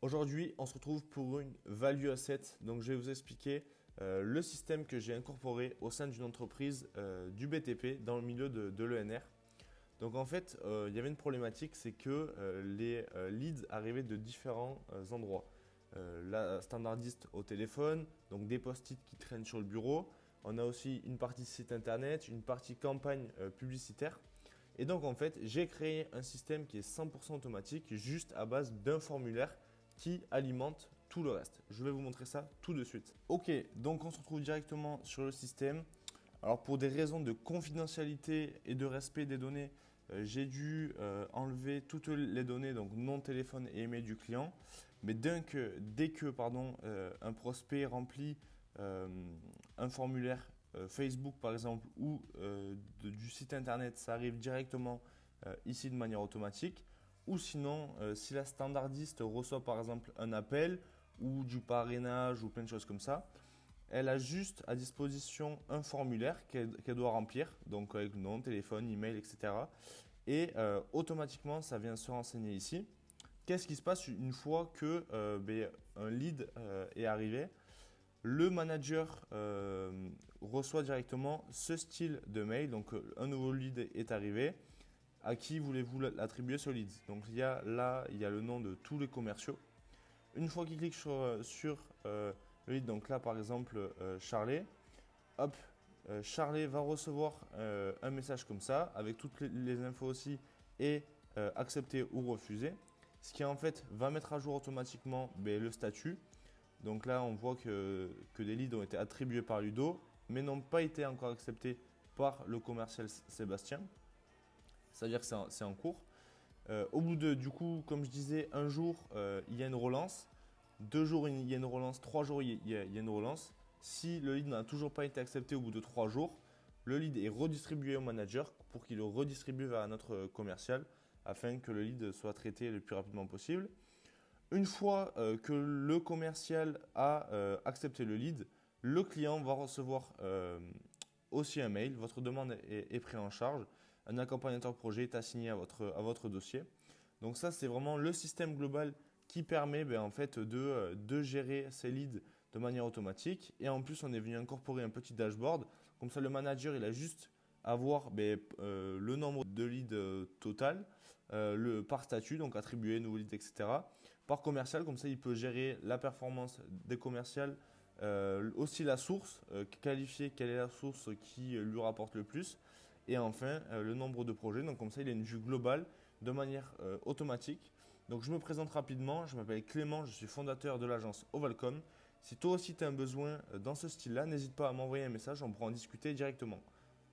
Aujourd'hui, on se retrouve pour une value asset. Donc, je vais vous expliquer le système que j'ai incorporé au sein d'une entreprise du BTP dans le milieu de l'ENR. Donc, en fait, il y avait une problématique, c'est que les leads arrivaient de différents endroits. La standardiste au téléphone, donc des post-it qui traînent sur le bureau. On a aussi une partie site internet, une partie campagne publicitaire. Et donc, en fait, j'ai créé un système qui est 100% automatique, juste à base d'un formulaire qui alimente tout le reste. Je vais vous montrer ça tout de suite. Ok, donc on se retrouve directement sur le système. Alors pour des raisons de confidentialité et de respect des données, j'ai dû enlever toutes les données, donc nom, téléphone et email du client. Mais dès que un prospect remplit un formulaire Facebook par exemple ou du site internet, ça arrive directement ici de manière automatique. Ou sinon, si la standardiste reçoit par exemple un appel ou du parrainage ou plein de choses comme ça, elle a juste à disposition un formulaire qu'elle doit remplir, donc avec nom, téléphone, email, etc. Et automatiquement, ça vient se renseigner ici. Qu'est-ce qui se passe une fois que un lead est arrivé? Le manager reçoit directement ce style de mail, donc un nouveau lead est arrivé. À qui voulez-vous l'attribuer ce lead? Donc il y a le nom de tous les commerciaux. Une fois qu'il clique sur le lead, donc là par exemple Charlet, hop, Charlet va recevoir un message comme ça avec toutes les infos aussi et accepter ou refuser. Ce qui en fait va mettre à jour automatiquement le statut. Donc là on voit que des leads ont été attribués par Ludo mais n'ont pas été encore acceptés par le commercial Sébastien. C'est-à-dire que c'est en cours. Au bout de, du coup, comme je disais, un jour, il y a une relance. 2 jours, il y a une relance. 3 jours, il y a une relance. Si le lead n'a toujours pas été accepté au bout de 3 jours, le lead est redistribué au manager pour qu'il le redistribue vers notre commercial afin que le lead soit traité le plus rapidement possible. Une fois que le commercial a accepté le lead, le client va recevoir aussi un mail. Votre demande est prise en charge. Un accompagnateur projet est assigné à votre dossier. Donc ça, c'est vraiment le système global qui permet en fait, de gérer ces leads de manière automatique. Et en plus, on est venu incorporer un petit dashboard. Comme ça, le manager, il a juste à voir le nombre de leads total, par statut, donc attribué, nouveau lead, etc. Par commercial, comme ça, il peut gérer la performance des commerciales, aussi la source, qualifier quelle est la source qui lui rapporte le plus. Et enfin, le nombre de projets. Donc comme ça, il a une vue globale de manière automatique. Donc je me présente rapidement. Je m'appelle Clément, je suis fondateur de l'agence Ovalcom. Si toi aussi tu as un besoin dans ce style-là, n'hésite pas à m'envoyer un message, on pourra en discuter directement.